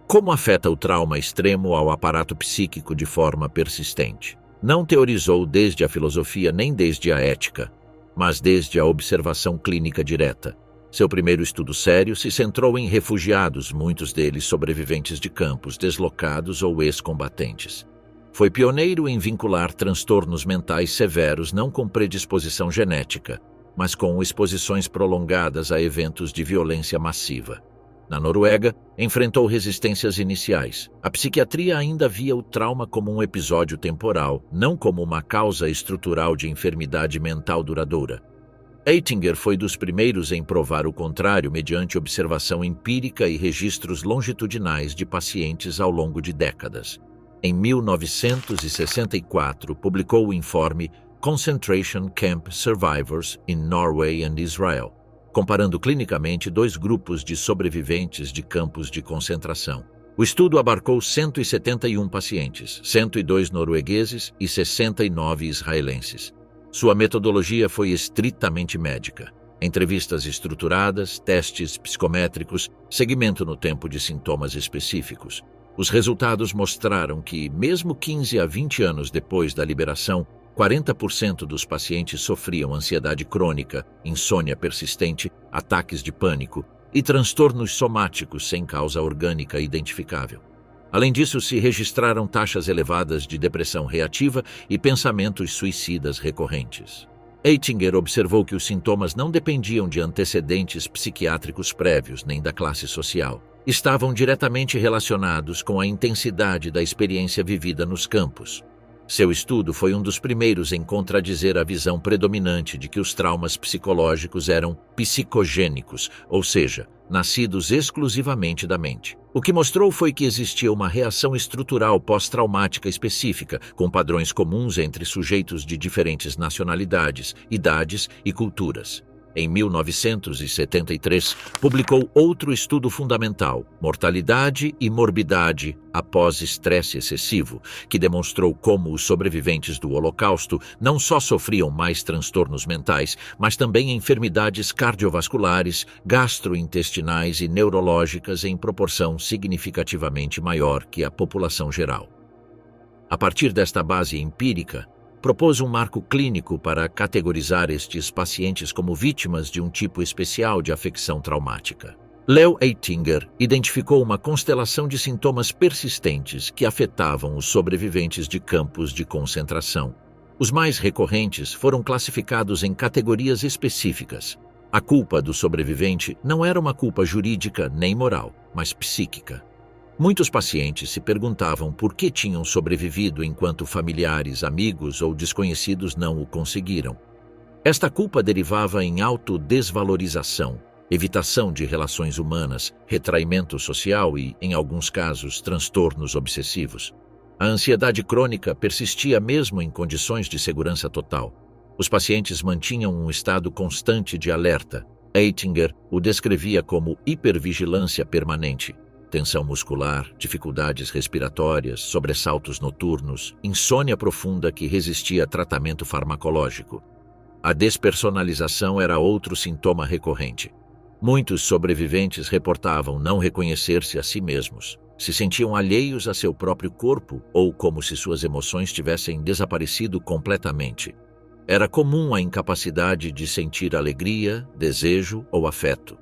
como afeta o trauma extremo ao aparato psíquico de forma persistente? Não teorizou desde a filosofia nem desde a ética, mas desde a observação clínica direta. Seu primeiro estudo sério se centrou em refugiados, muitos deles sobreviventes de campos, deslocados ou ex-combatentes. Foi pioneiro em vincular transtornos mentais severos não com predisposição genética, mas com exposições prolongadas a eventos de violência massiva. Na Noruega, enfrentou resistências iniciais. A psiquiatria ainda via o trauma como um episódio temporal, não como uma causa estrutural de enfermidade mental duradoura. Aitinger foi dos primeiros em provar o contrário mediante observação empírica e registros longitudinais de pacientes ao longo de décadas. Em 1964, publicou o informe Concentration Camp Survivors in Norway and Israel, comparando clinicamente dois grupos de sobreviventes de campos de concentração. O estudo abarcou 171 pacientes, 102 noruegueses e 69 israelenses. Sua metodologia foi estritamente médica. Entrevistas estruturadas, testes psicométricos, seguimento no tempo de sintomas específicos. Os resultados mostraram que, mesmo 15 a 20 anos depois da liberação, 40% dos pacientes sofriam ansiedade crônica, insônia persistente, ataques de pânico e transtornos somáticos sem causa orgânica identificável. Além disso, se registraram taxas elevadas de depressão reativa e pensamentos suicidas recorrentes. Aitinger observou que os sintomas não dependiam de antecedentes psiquiátricos prévios nem da classe social. Estavam diretamente relacionados com a intensidade da experiência vivida nos campos. Seu estudo foi um dos primeiros em contradizer a visão predominante de que os traumas psicológicos eram psicogênicos, ou seja, nascidos exclusivamente da mente. O que mostrou foi que existia uma reação estrutural pós-traumática específica, com padrões comuns entre sujeitos de diferentes nacionalidades, idades e culturas. Em 1973, publicou outro estudo fundamental, Mortalidade e Morbidade após estresse excessivo, que demonstrou como os sobreviventes do Holocausto não só sofriam mais transtornos mentais, mas também enfermidades cardiovasculares, gastrointestinais e neurológicas em proporção significativamente maior que a população geral. A partir desta base empírica, propôs um marco clínico para categorizar estes pacientes como vítimas de um tipo especial de afecção traumática. Leo Aitinger identificou uma constelação de sintomas persistentes que afetavam os sobreviventes de campos de concentração. Os mais recorrentes foram classificados em categorias específicas. A culpa do sobrevivente não era uma culpa jurídica nem moral, mas psíquica. Muitos pacientes se perguntavam por que tinham sobrevivido enquanto familiares, amigos ou desconhecidos não o conseguiram. Esta culpa derivava em autodesvalorização, evitação de relações humanas, retraimento social e, em alguns casos, transtornos obsessivos. A ansiedade crônica persistia mesmo em condições de segurança total. Os pacientes mantinham um estado constante de alerta. Aitinger o descrevia como hipervigilância permanente. Tensão muscular, dificuldades respiratórias, sobressaltos noturnos, insônia profunda que resistia a tratamento farmacológico. A despersonalização era outro sintoma recorrente. Muitos sobreviventes reportavam não reconhecer-se a si mesmos. Se sentiam alheios a seu próprio corpo ou como se suas emoções tivessem desaparecido completamente. Era comum a incapacidade de sentir alegria, desejo ou afeto.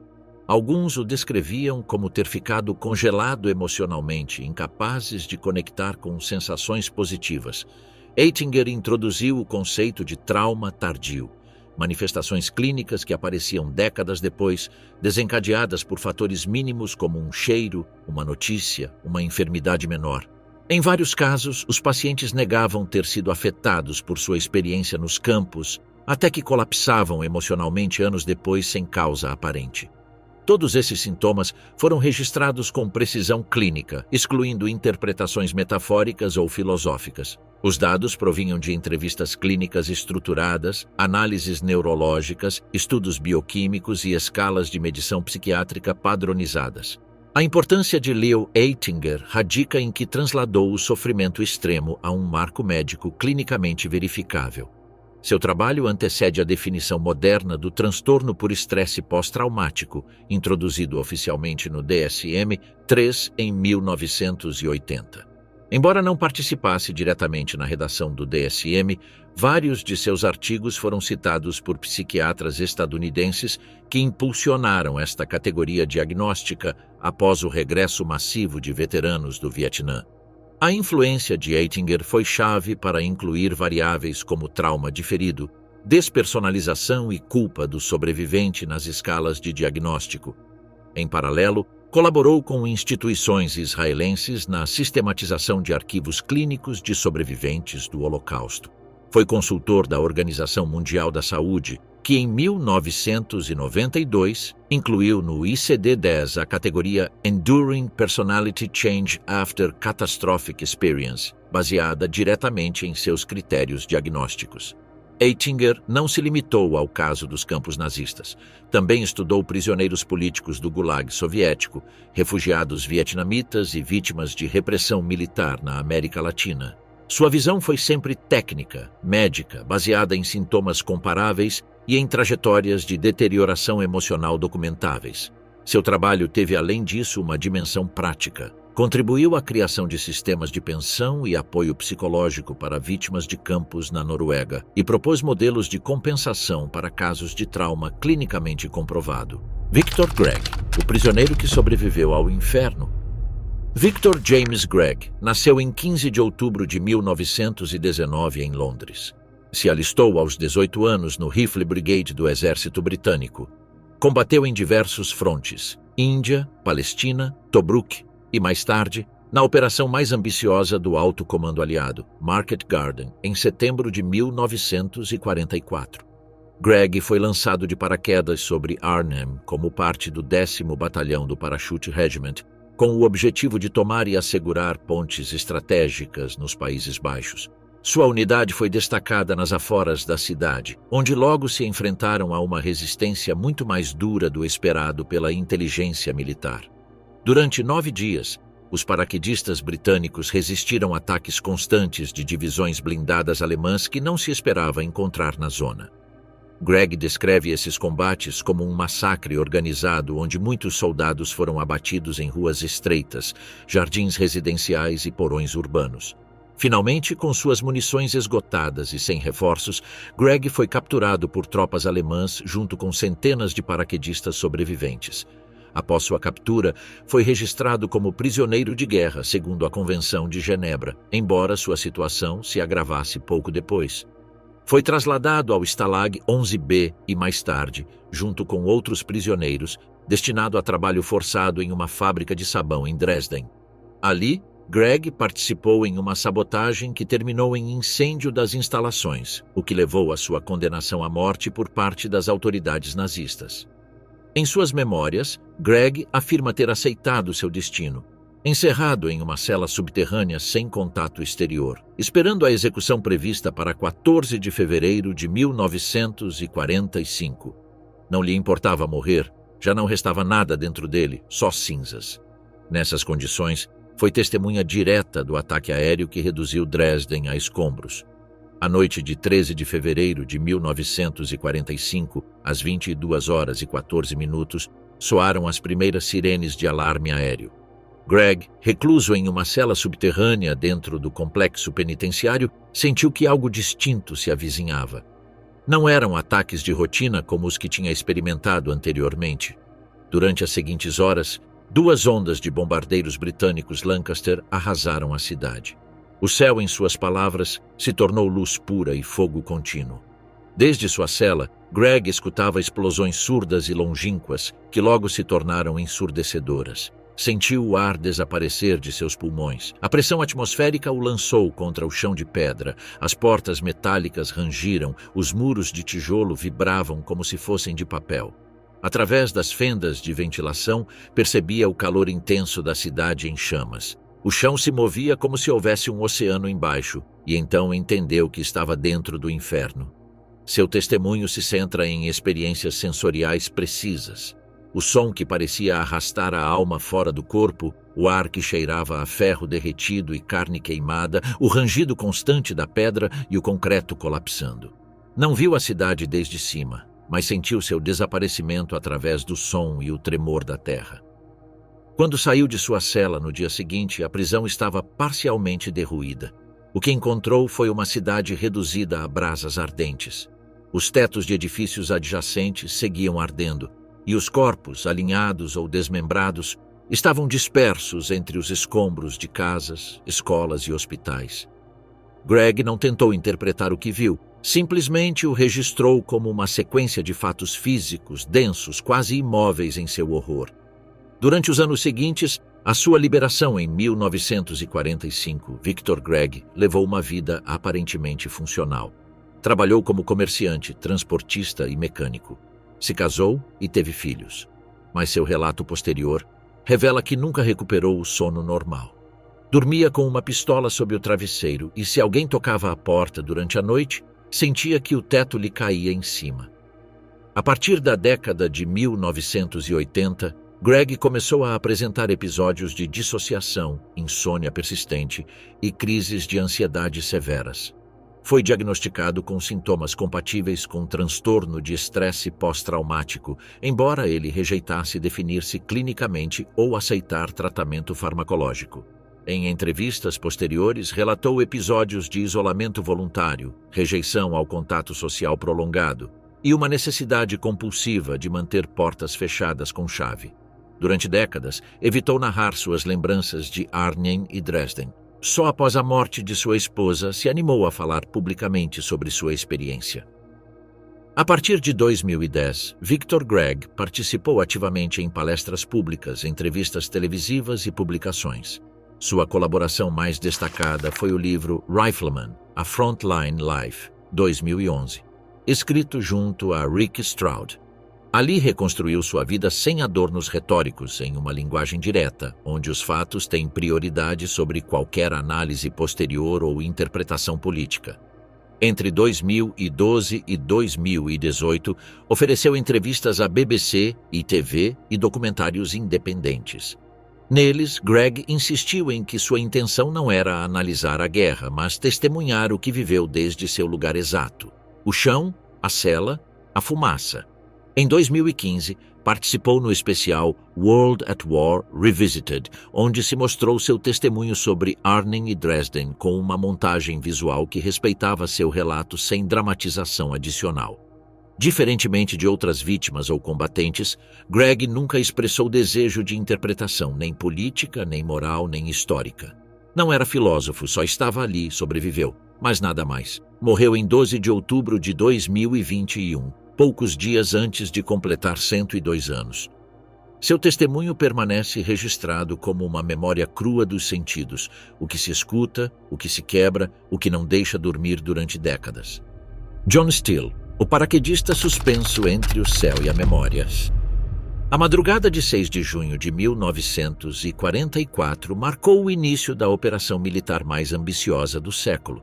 Alguns o descreviam como ter ficado congelado emocionalmente, incapazes de conectar com sensações positivas. Eitinger introduziu o conceito de trauma tardio, manifestações clínicas que apareciam décadas depois, desencadeadas por fatores mínimos como um cheiro, uma notícia, uma enfermidade menor. Em vários casos, os pacientes negavam ter sido afetados por sua experiência nos campos, até que colapsavam emocionalmente anos depois sem causa aparente. Todos esses sintomas foram registrados com precisão clínica, excluindo interpretações metafóricas ou filosóficas. Os dados provinham de entrevistas clínicas estruturadas, análises neurológicas, estudos bioquímicos e escalas de medição psiquiátrica padronizadas. A importância de Leo Eitinger radica em que transladou o sofrimento extremo a um marco médico clinicamente verificável. Seu trabalho antecede a definição moderna do transtorno por estresse pós-traumático, introduzido oficialmente no DSM-3 em 1980. Embora não participasse diretamente na redação do DSM, vários de seus artigos foram citados por psiquiatras estadunidenses que impulsionaram esta categoria diagnóstica após o regresso massivo de veteranos do Vietnã. A influência de Eitinger foi chave para incluir variáveis como trauma diferido, despersonalização e culpa do sobrevivente nas escalas de diagnóstico. Em paralelo, colaborou com instituições israelenses na sistematização de arquivos clínicos de sobreviventes do Holocausto. Foi consultor da Organização Mundial da Saúde, que em 1992 incluiu no ICD-10 a categoria Enduring Personality Change After Catastrophic Experience, baseada diretamente em seus critérios diagnósticos. Eitinger não se limitou ao caso dos campos nazistas. Também estudou prisioneiros políticos do Gulag soviético, refugiados vietnamitas e vítimas de repressão militar na América Latina. Sua visão foi sempre técnica, médica, baseada em sintomas comparáveis e em trajetórias de deterioração emocional documentáveis. Seu trabalho teve, além disso, uma dimensão prática. Contribuiu à criação de sistemas de pensão e apoio psicológico para vítimas de campos na Noruega e propôs modelos de compensação para casos de trauma clinicamente comprovado. Victor Gregg, o prisioneiro que sobreviveu ao inferno. Victor James Gregg nasceu em 15 de outubro de 1919 em Londres. Se alistou aos 18 anos no Rifle Brigade do Exército Britânico. Combateu em diversos frontes: Índia, Palestina, Tobruk e, mais tarde, na operação mais ambiciosa do Alto Comando Aliado, Market Garden, em setembro de 1944. Gregg foi lançado de paraquedas sobre Arnhem como parte do 10º Batalhão do Parachute Regiment, com o objetivo de tomar e assegurar pontes estratégicas nos Países Baixos. Sua unidade foi destacada nas aforas da cidade, onde logo se enfrentaram a uma resistência muito mais dura do esperado pela inteligência militar. Durante 9 dias, os paraquedistas britânicos resistiram a ataques constantes de divisões blindadas alemãs que não se esperava encontrar na zona. Gregg descreve esses combates como um massacre organizado onde muitos soldados foram abatidos em ruas estreitas, jardins residenciais e porões urbanos. Finalmente, com suas munições esgotadas e sem reforços, Gregg foi capturado por tropas alemãs junto com centenas de paraquedistas sobreviventes. Após sua captura, foi registrado como prisioneiro de guerra, segundo a Convenção de Genebra, embora sua situação se agravasse pouco depois. Foi trasladado ao Stalag 11B e, mais tarde, junto com outros prisioneiros, destinado a trabalho forçado em uma fábrica de sabão em Dresden. Ali, Gregg participou em uma sabotagem que terminou em incêndio das instalações, o que levou à sua condenação à morte por parte das autoridades nazistas. Em suas memórias, Gregg afirma ter aceitado seu destino, encerrado em uma cela subterrânea sem contato exterior, esperando a execução prevista para 14 de fevereiro de 1945. Não lhe importava morrer, já não restava nada dentro dele, só cinzas. Nessas condições, foi testemunha direta do ataque aéreo que reduziu Dresden a escombros. À noite de 13 de fevereiro de 1945, às 22h14, soaram as primeiras sirenes de alarme aéreo. Gregg, recluso em uma cela subterrânea dentro do complexo penitenciário, sentiu que algo distinto se avizinhava. Não eram ataques de rotina como os que tinha experimentado anteriormente. Durante as seguintes horas, 2 ondas de bombardeiros britânicos Lancaster arrasaram a cidade. O céu, em suas palavras, se tornou luz pura e fogo contínuo. Desde sua cela, Greg escutava explosões surdas e longínquas que logo se tornaram ensurdecedoras. Sentiu o ar desaparecer de seus pulmões. A pressão atmosférica o lançou contra o chão de pedra. As portas metálicas rangiram, os muros de tijolo vibravam como se fossem de papel. Através das fendas de ventilação, percebia o calor intenso da cidade em chamas. O chão se movia como se houvesse um oceano embaixo, e então entendeu que estava dentro do inferno. Seu testemunho se centra em experiências sensoriais precisas. O som que parecia arrastar a alma fora do corpo, o ar que cheirava a ferro derretido e carne queimada, o rangido constante da pedra e o concreto colapsando. Não viu a cidade desde cima, mas sentiu seu desaparecimento através do som e o tremor da terra. Quando saiu de sua cela no dia seguinte, a prisão estava parcialmente derruída. O que encontrou foi uma cidade reduzida a brasas ardentes. Os tetos de edifícios adjacentes seguiam ardendo, e os corpos, alinhados ou desmembrados, estavam dispersos entre os escombros de casas, escolas e hospitais. Greg não tentou interpretar o que viu, simplesmente o registrou como uma sequência de fatos físicos, densos, quase imóveis em seu horror. Durante os anos seguintes, a sua liberação em 1945, Victor Gregg levou uma vida aparentemente funcional. Trabalhou como comerciante, transportista e mecânico. Se casou e teve filhos. Mas seu relato posterior revela que nunca recuperou o sono normal. Dormia com uma pistola sob o travesseiro e, se alguém tocava a porta durante a noite, sentia que o teto lhe caía em cima. A partir da década de 1980, Greg começou a apresentar episódios de dissociação, insônia persistente e crises de ansiedade severas. Foi diagnosticado com sintomas compatíveis com transtorno de estresse pós-traumático, embora ele rejeitasse definir-se clinicamente ou aceitar tratamento farmacológico. Em entrevistas posteriores, relatou episódios de isolamento voluntário, rejeição ao contato social prolongado e uma necessidade compulsiva de manter portas fechadas com chave. Durante décadas, evitou narrar suas lembranças de Arnhem e Dresden. Só após a morte de sua esposa se animou a falar publicamente sobre sua experiência. A partir de 2010, Victor Gregg participou ativamente em palestras públicas, entrevistas televisivas e publicações. Sua colaboração mais destacada foi o livro Rifleman: A Frontline Life, 2011, escrito junto a Rick Stroud. Ali reconstruiu sua vida sem adornos retóricos, em uma linguagem direta, onde os fatos têm prioridade sobre qualquer análise posterior ou interpretação política. Entre 2012 e 2018, ofereceu entrevistas à BBC, ITV e documentários independentes. Neles, Greg insistiu em que sua intenção não era analisar a guerra, mas testemunhar o que viveu desde seu lugar exato: o chão, a cela, a fumaça. Em 2015, participou no especial World at War Revisited, onde se mostrou seu testemunho sobre Arnhem e Dresden com uma montagem visual que respeitava seu relato sem dramatização adicional. Diferentemente de outras vítimas ou combatentes, Greg nunca expressou desejo de interpretação, nem política, nem moral, nem histórica. Não era filósofo, só estava ali, sobreviveu, mas nada mais. Morreu em 12 de outubro de 2021. Poucos dias antes de completar 102 anos. Seu testemunho permanece registrado como uma memória crua dos sentidos, o que se escuta, o que se quebra, o que não deixa dormir durante décadas. John Steele, o paraquedista suspenso entre o céu e a memória. A madrugada de 6 de junho de 1944 marcou o início da operação militar mais ambiciosa do século.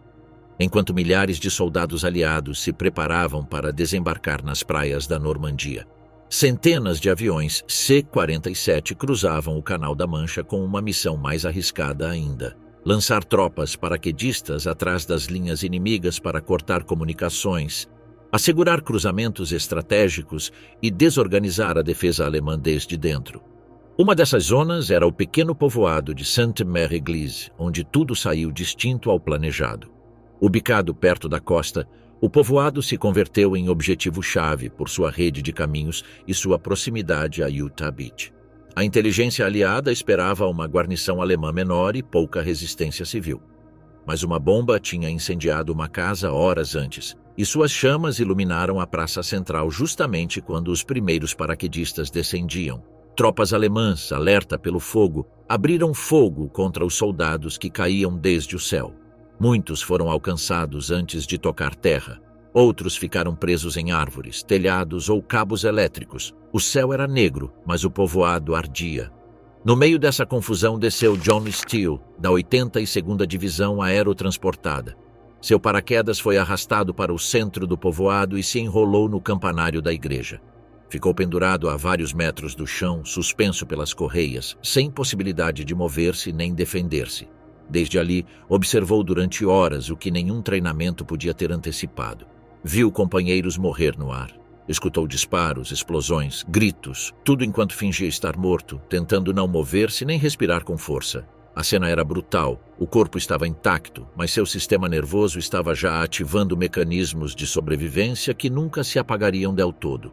Enquanto milhares de soldados aliados se preparavam para desembarcar nas praias da Normandia, centenas de aviões C-47 cruzavam o Canal da Mancha com uma missão mais arriscada ainda: lançar tropas paraquedistas atrás das linhas inimigas para cortar comunicações, assegurar cruzamentos estratégicos e desorganizar a defesa alemã desde dentro. Uma dessas zonas era o pequeno povoado de Sainte-Mère-Église, onde tudo saiu distinto ao planejado. Ubicado perto da costa, O povoado se converteu em objetivo-chave por sua rede de caminhos e sua proximidade a Utah Beach. A inteligência aliada esperava uma guarnição alemã menor e pouca resistência civil. Mas uma bomba tinha incendiado uma casa horas antes, e suas chamas iluminaram a praça central justamente quando os primeiros paraquedistas descendiam. Tropas alemãs, alerta pelo fogo, abriram fogo contra os soldados que caíam desde o céu. Muitos foram alcançados antes de tocar terra. Outros ficaram presos em árvores, telhados ou cabos elétricos. O céu era negro, mas o povoado ardia. No meio dessa confusão desceu John Steele, da 82ª Divisão Aerotransportada. Seu paraquedas foi arrastado para o centro do povoado e se enrolou no campanário da igreja. Ficou pendurado a vários metros do chão, suspenso pelas correias, sem possibilidade de mover-se nem defender-se. Desde ali, observou durante horas o que nenhum treinamento podia ter antecipado. Viu companheiros morrer no ar. Escutou disparos, explosões, gritos, tudo enquanto fingia estar morto, tentando não mover-se nem respirar com força. A cena era brutal, o corpo estava intacto, mas seu sistema nervoso estava já ativando mecanismos de sobrevivência que nunca se apagariam del todo.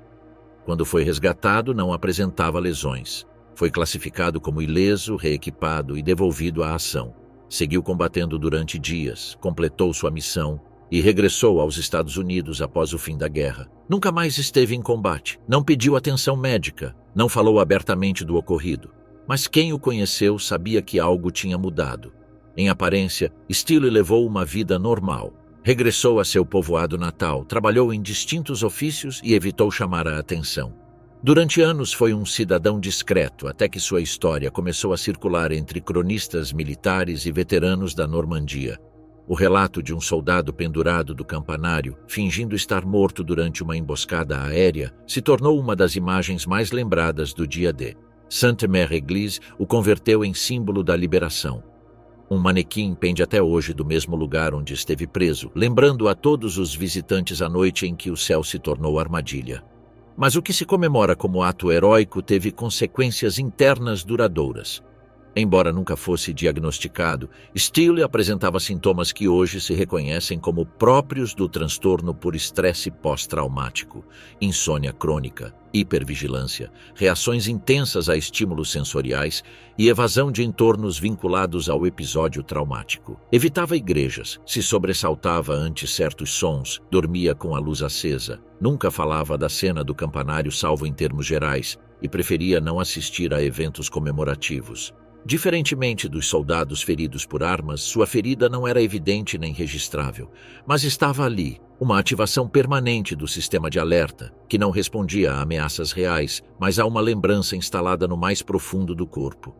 Quando foi resgatado, não apresentava lesões. Foi classificado como ileso, reequipado e devolvido à ação. Seguiu combatendo durante dias, completou sua missão e regressou aos Estados Unidos após o fim da guerra. Nunca mais esteve em combate, não pediu atenção médica, não falou abertamente do ocorrido. Mas quem o conheceu sabia que algo tinha mudado. Em aparência, Steele levou uma vida normal. Regressou a seu povoado natal, trabalhou em distintos ofícios e evitou chamar a atenção. Durante anos foi um cidadão discreto, até que sua história começou a circular entre cronistas militares e veteranos da Normandia. O relato de um soldado pendurado do campanário, fingindo estar morto durante uma emboscada aérea, se tornou uma das imagens mais lembradas do dia D. Sainte-Mère-Église o converteu em símbolo da liberação. Um manequim pende até hoje do mesmo lugar onde esteve preso, lembrando a todos os visitantes a noite em que o céu se tornou armadilha. Mas o que se comemora como ato heróico teve consequências internas duradouras. Embora nunca fosse diagnosticado, Steele apresentava sintomas que hoje se reconhecem como próprios do transtorno por estresse pós-traumático, insônia crônica, hipervigilância, reações intensas a estímulos sensoriais e evasão de entornos vinculados ao episódio traumático. Evitava igrejas, se sobressaltava ante certos sons, dormia com a luz acesa, nunca falava da cena do campanário salvo em termos gerais e preferia não assistir a eventos comemorativos. Diferentemente dos soldados feridos por armas, sua ferida não era evidente nem registrável, mas estava ali, uma ativação permanente do sistema de alerta, que não respondia a ameaças reais, mas a uma lembrança instalada no mais profundo do corpo.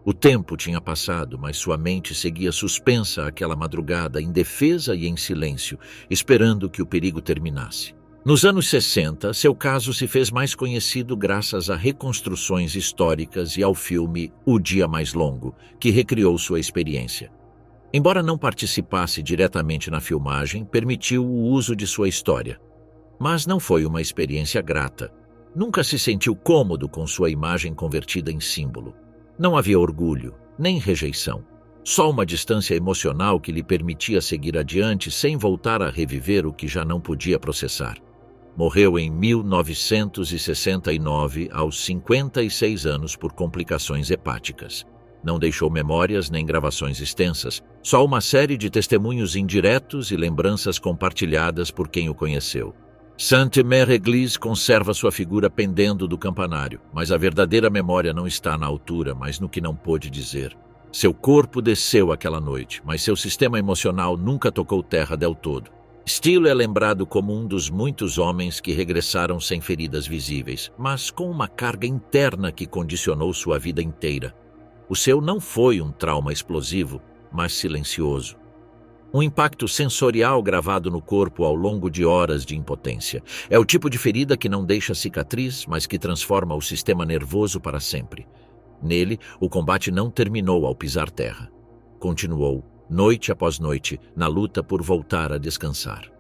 O tempo tinha passado, mas sua mente seguia suspensa aquela madrugada, indefesa e em silêncio, esperando que o perigo terminasse. Nos anos 60, seu caso se fez mais conhecido graças a reconstruções históricas e ao filme O Dia Mais Longo, que recriou sua experiência. Embora não participasse diretamente na filmagem, permitiu o uso de sua história. Mas não foi uma experiência grata. Nunca se sentiu cômodo com sua imagem convertida em símbolo. Não havia orgulho, nem rejeição. Só uma distância emocional que lhe permitia seguir adiante sem voltar a reviver o que já não podia processar. Morreu em 1969, aos 56 anos, por complicações hepáticas. Não deixou memórias nem gravações extensas, só uma série de testemunhos indiretos e lembranças compartilhadas por quem o conheceu. Sainte-Mère-Église conserva sua figura pendendo do campanário, mas a verdadeira memória não está na altura, mas no que não pôde dizer. Seu corpo desceu aquela noite, mas seu sistema emocional nunca tocou terra del todo. Steele é lembrado como um dos muitos homens que regressaram sem feridas visíveis, mas com uma carga interna que condicionou sua vida inteira. O seu não foi um trauma explosivo, mas silencioso. Um impacto sensorial gravado no corpo ao longo de horas de impotência. É o tipo de ferida que não deixa cicatriz, mas que transforma o sistema nervoso para sempre. Nele, o combate não terminou ao pisar terra. Continuou, noite após noite, na luta por voltar a descansar.